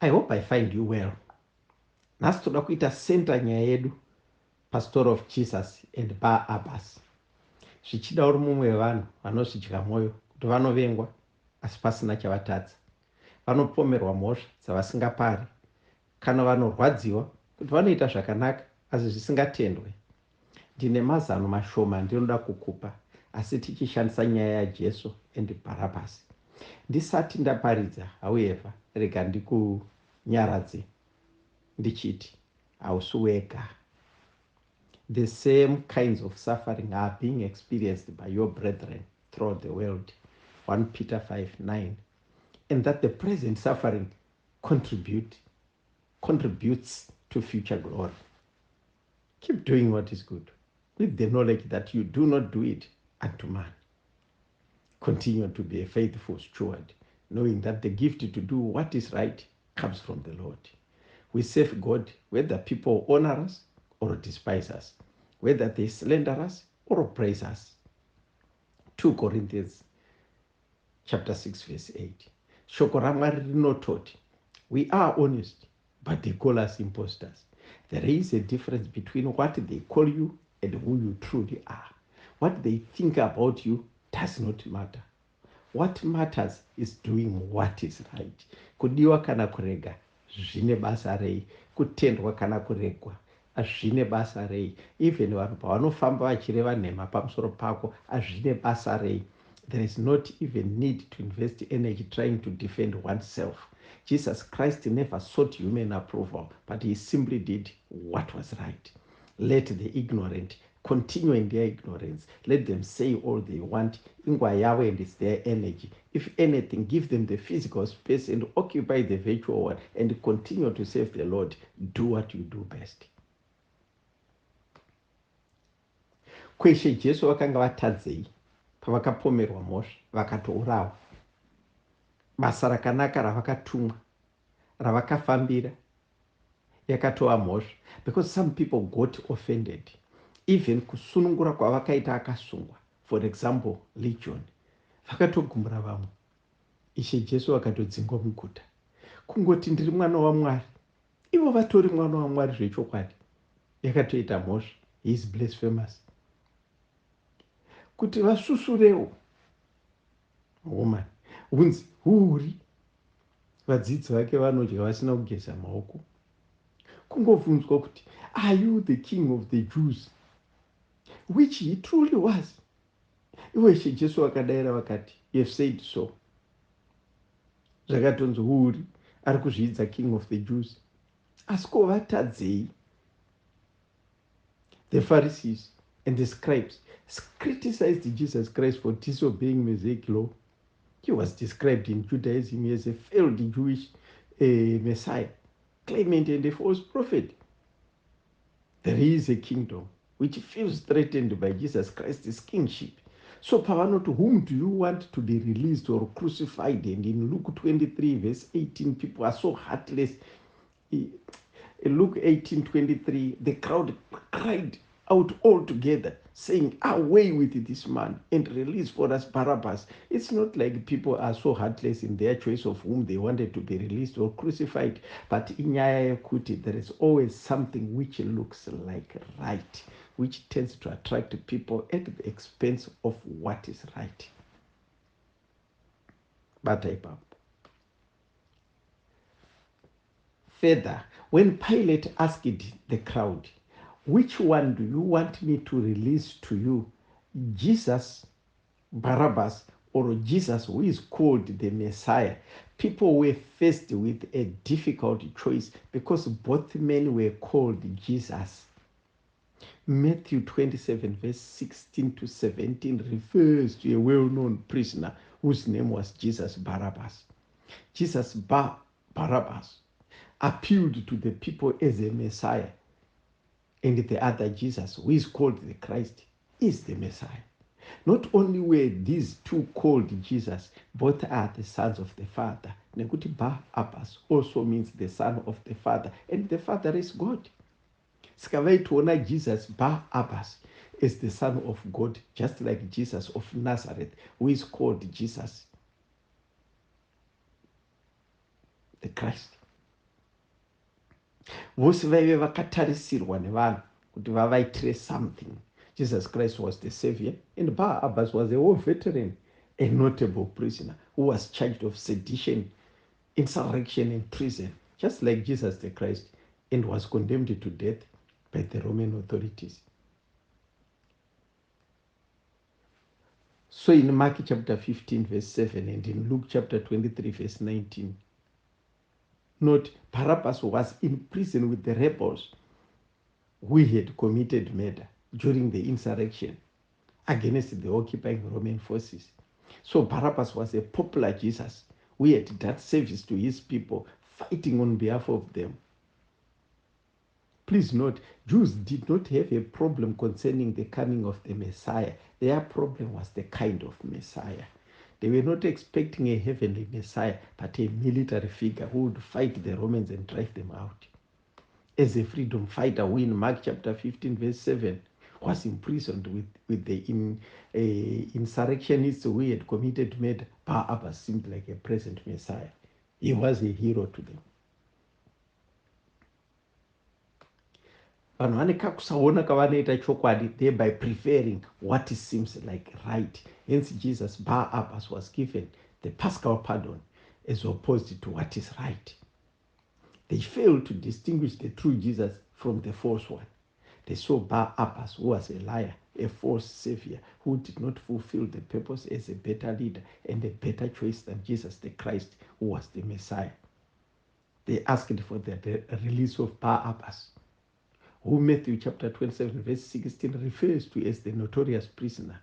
I hope I find you well. Nhasi toda kuita senta nyaya yedu pastory of Jesus and Barabbas. Zvichida uri mumwe wevanhu vanozvidya mwoyo kuti vanovengwa asi pasina chavatadza, vanopomerwa mhosva dzavasingapari, kana vanorwadziwa kuti vanoita zvakanaka asi zvisingatendwe. Ndine mazano mashoma andinoda kukupa, asi tichishandisa nyaya yaJesu and Barabbas. Ndisati ndaparidza, however, rega ndikunyaradze ndichiti hausi wega. The same kinds of suffering are being experienced by your brethren throughout the world. 1 Peter 5:9. And that the present suffering contributes to future glory. Keep doing what is good, with the knowledge that you do not do it unto man. Continue to be a faithful steward, knowing that the gift to do what is right comes from the Lord. We serve God whether people honor us or despise us, whether they slander us or praise us. 2 Corinthians chapter 6 verse 8. Shoko raMwari rinototi, we are honest, but they call us impostors. There is a difference between what they call you and who you truly are. What they think about you does not matter. What matters is doing what is right. Kudiwa kana kurega, zvine basa rei. Kutendwa kana kuregwa, zvine basa rei. Even vanhu pavanofamba vachireva nhema pamusoro pako, zvine basa rei. There is not even need to invest energy trying to defend oneself. Jesus Christ never sought human approval, but he simply did what was right. Let the ignorant continue in their ignorance. Let them say all they want. Ingwa Yahweh, and it's their energy. If anything, give them the physical space and occupy the virtual one and continue to serve the Lord. Do what you do best. Kweshe Jesu vakanga vatadzei pavakapomerwa mhosva vakatourawa. Basa rakanaka ravakatumwa, ravakafambira, yakatova mhosva, because some people got offended. Even kusunungura kwavakaita akasungwa, for example Legion, vakatogumura vamwe. Ishe Jesu vakatodzingwa muguta. Kungoti ndiri mwana waMwari, ivo vatori mwana waMwari zvechokwadi, yakatoita mhosva. He is blasphemous. Kuti vasusurewo woman, hunzi huri vadzidzi vake vanodya vasina kugeza maoko. Kungobvunzwa kuti, are you the king of the Jews? Which he truly was. Iweshe Jesu vakadayira vakati, you have said so. Zvakatonzi huri ari kuzviidza king of the Jews. Asi ko vatadzei? The Pharisees and the scribes criticized Jesus Christ for disobeying Mosaic law. He was described in Judaism as a failed Jewish Messiah, claimant and a false prophet. There is a kingdom which feels threatened by Jesus Christ's kingship. So, Pavanot, whom do you want to be released or crucified? And in Luke 23, verse 18, people are so heartless. In Luke 18:23, the crowd cried out all together, saying, away with this man and release for us Barabbas. It's not like people are so heartless in their choice of whom they wanted to be released or crucified, but in Nyaya Kuti, there is always something which looks like right, which tends to attract people at the expense of what is right. Further, when Pilate asked the crowd, which one do you want me to release to you, Jesus, Barabbas, or Jesus who is called the Messiah? People were faced with a difficult choice because both men were called Jesus. Matthew 27, verse 16 to 17 refers to a well-known prisoner whose name was Jesus Barabbas. Jesus Barabbas appealed to the people as a Messiah, and the other Jesus, who is called the Christ, is the Messiah. Not only were these two called Jesus, both are the sons of the Father. Nekuti Barabbas also means the son of the Father, and the Father is God. Skavaituona Jesus Barabbas is the son of God, just like Jesus of Nazareth, who is called Jesus, the Christ. vose vaive vakatarisirwa nevanhu kuti vavaitire something. Jesus Christ was the savior, and Barabbas was a war veteran, a notable prisoner who was charged of sedition, insurrection, and treason, just like Jesus the Christ, and was condemned to death by the Roman authorities. So in Mark chapter 15 verse 7 and in Luke chapter 23 verse 19, note Barabbas was in prison with the rebels who had committed murder during the insurrection against the occupying Roman forces. So Barabbas was a popular Jesus who had done service to his people, fighting on behalf of them. Please note, Jews did not have a problem concerning the coming of the Messiah. Their problem was the kind of Messiah. They were not expecting a heavenly Messiah, but a military figure who would fight the Romans and drive them out. As a freedom fighter who in Mark chapter 15 verse 7 was imprisoned with the insurrectionists who had committed murder, Barabbas seemed like a present Messiah. He was a hero to them. Vanhu vane kakusaona kavanoita chokwadi, thereby preferring what seems like right. Hence Jesus, Barabbas, was given the paschal pardon as opposed to what is right. They failed to distinguish the true Jesus from the false one. They saw Barabbas, who was a liar, a false savior, who did not fulfill the purpose as a better leader and a better choice than Jesus the Christ, who was the Messiah. They asked for the release of Barabbas, who Matthew chapter 27 verse 16 refers to as the notorious prisoner,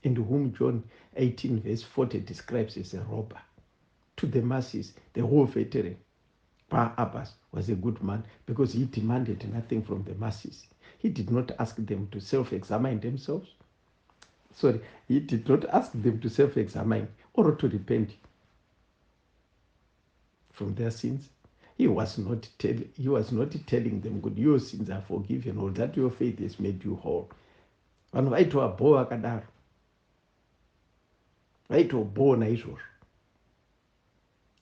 and whom John 18 verse 40 describes as a robber. To the masses, the war veteran, Barabbas, was a good man because he demanded nothing from the masses. He did not ask them to self-examine themselves. He did not ask them to self-examine or to repent from their sins. He was not telling them, good, your sins are forgiven, or that your faith has made you whole. Vanhu vaitobhoa vakadaro, vaitobhoa naizvozvo.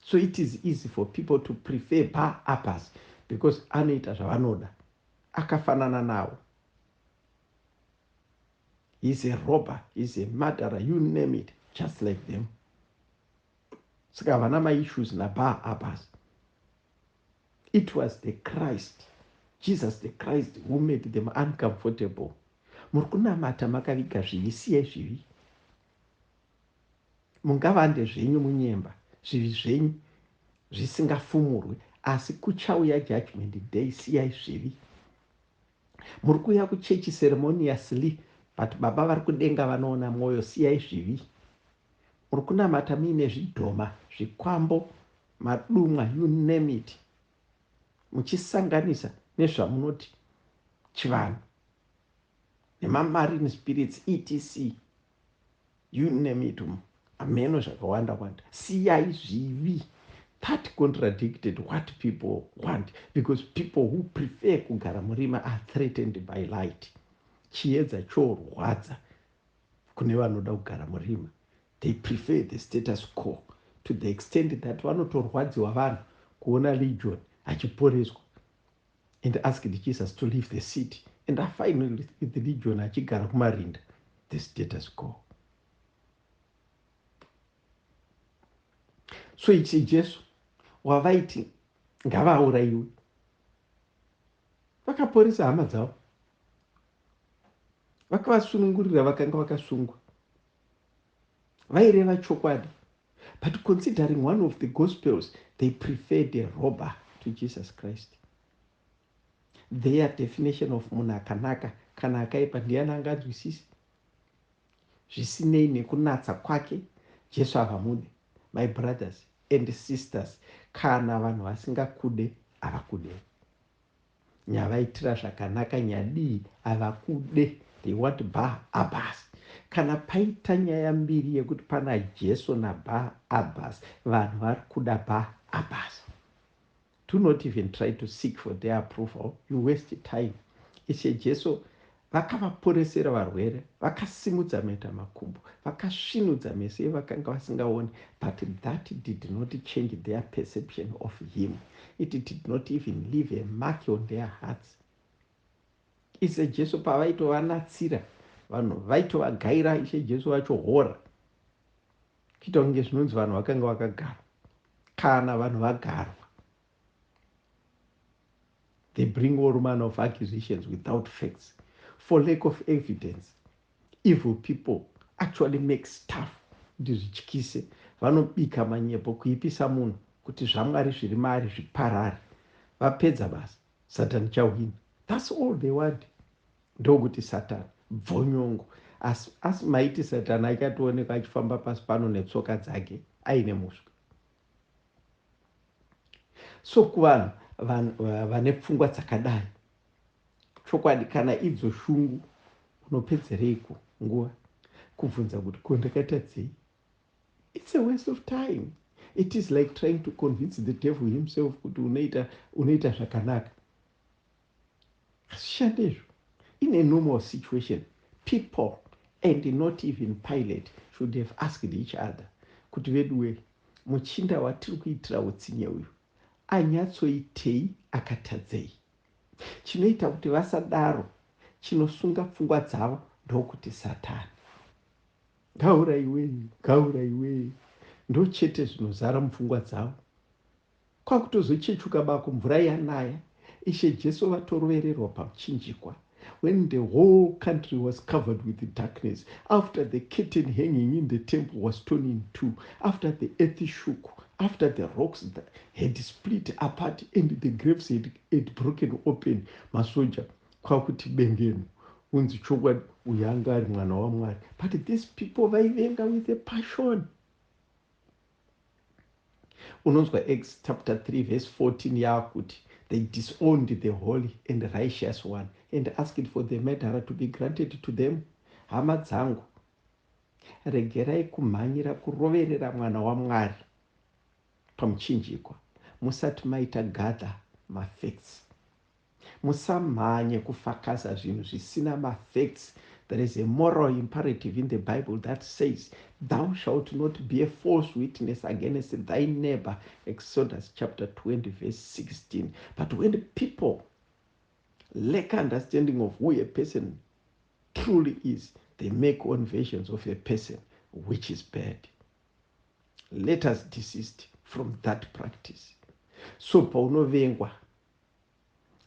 So it is easy for people to prefer Barabbas because anoita zvavanoda, akafanana navo. He's a robber, he's a murderer, you name it, just like them. Saka havana maissues naBarabbas. It was the Christ, Jesus the Christ, who made them uncomfortable. Muri kunamata makaviga zvivi, siyai zvivi. Mungavande zvenyu munyemba, zvivi zvenyu zvisingafumurwi, asi kuchauya judgment day, siyai zvivi. Muri kuuya kuchechi ceremoniously, but baba vari kudenga vanoona mwoyo, siyai zvivi. Muri kunamata muine zvidhoma, zvikwambo, madumwa, you name it, muchisanganisa nezvamunoti chivanhu nemamarine spirits etc, you name it, ameno zvakawanda wanda. Siyai zvivi. That contradicted what people want, because people who prefer kugara murima are threatened by light. Chiedza chorwadza kune vanoda kugara murima. They prefer the status quo to the extent that vanotorwadziwa vanhu kuona legion achiporeswa, and asked Jesus to leave the city, and finally with the legion achigara kumarinda, the status quo. So ichi Jesu wavaiti ngavaurayiwe, vakaporesa hama dzavo, vakavasunungurira vakanga vakasungwa, vaireva chokwadi. But considering one of the Gospels, they preferred a robber to Jesus Christ. Their definition of munhu akanaka kana akaipa ndiani anganzwisisi? Zvisinei nekunatsa kwake, Jesu havamude. My brothers and sisters, kana vanhu vasingakude havakude. Nyavaitira zvakanaka nyadii havakude. They want Barabbas. Kana paita nyaya mbiri yekuti pana Jesu naBarabbas, vanhu vari kuda Barabbas. Do not even try to seek for their approval. You waste time. Ishe Jesu vakavaporesera varwere, vakasimudza mhetamakumbo, vakasvinudza meso evakanga vasingaoni. But that did not change their perception of him. It did not even leave a mark on their hearts. Ishe Jesu pavaitovanatsira vanhu, vaitovagaira Ishe Jesu vacho hora, kuita kunge zvinonzi vanhu vakanga vakagarwa. Kana vanhu vagarwa, they bring all manner of accusations without facts. For lack of evidence, evil people actually make stuff kuti zvityise. Vanobika manyepo kuipisa munhu kuti zvamwari zviri maari zviparare. Vapedza basa, Satani chawina. That's all they want. Ndokuti Satani bvonyongo. Asi maiti Satani achatooneka achifamba pasi pano netsoka dzake aine muswe. So kuvanhu vane pfungwa dzakadai, chokwadi kana idzo shungu, unopedzereiko nguva kubvunza kuti ko ndakatadzei? It's a waste of time. It is like trying to convince the devil himself kuti unoita zvakanaka. Hazvishandezvo. In a normal situation, people and not even Pilate should have asked each other kuti veduwe, muchinda watiri kuitira utsinye uyu anyatsoitei akatadzei? Chinoita kuti vasadaro, chinosunga pfungwa dzavo, ndokuti Satani. Gauraiwe, ndo chete zvinozara mupfungwa dzavo. Kwakutozochechuka bako, mvura yanaya, Ishe Jesu vatorovererwa pamuchinjikwa. When the whole country was covered with darkness, after the curtain hanging in the temple was torn in two, after the earth shook, after the rocks that had split apart and the graves had broken open, masoja kwakuti bengeno unzi chokwadi uyu anga ari mwana waMwari. But these people vaivenga with a passion. Unonzwa Acts chapter 3 verse 14 yakuti they disowned the holy and righteous one and asked for the murderer to be granted to them. Hama dzangu, regerai kumhanyira kuroverera mwana waMwari pamuchinjikwa musati maita gadha mafacts. Musamhanye kufakasa zvinhu zvisina mafacts. There is a moral imperative in the Bible that says, thou shalt not be a false witness against thy neighbor. Exodus chapter 20 verse 16. But when people lack understanding of who a person truly is, they make own versions of a person, which is bad. Let us desist from that practice. So paunovengwa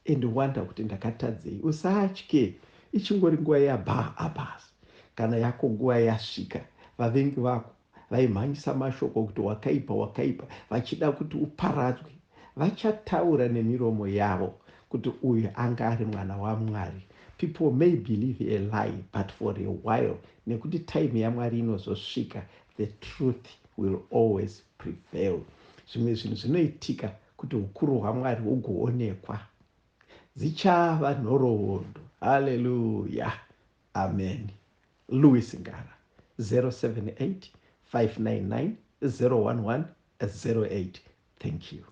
and wonder kuti ndakatadzei, usatye. Ichingori nguva yabhaabhasi. Kana yako nguva yasvika, vavengi vako vaimhanyisa mashoko kuti wakaipa, vachida kuti uparadzwe, vachataura nemiromo yavo kuti uyu anga ari mwana waMwari. People may believe a lie, but for a while, nekuti time yaMwari inozosvika, the truth will always prevail. Zvimwe zvinhu zvinoitika kuti ukuru hwaMwari hugoonekwa, dzichava nhoroondo. Hallelujah. Amen. Louis Ngara, 078 599 011 08. Thank you.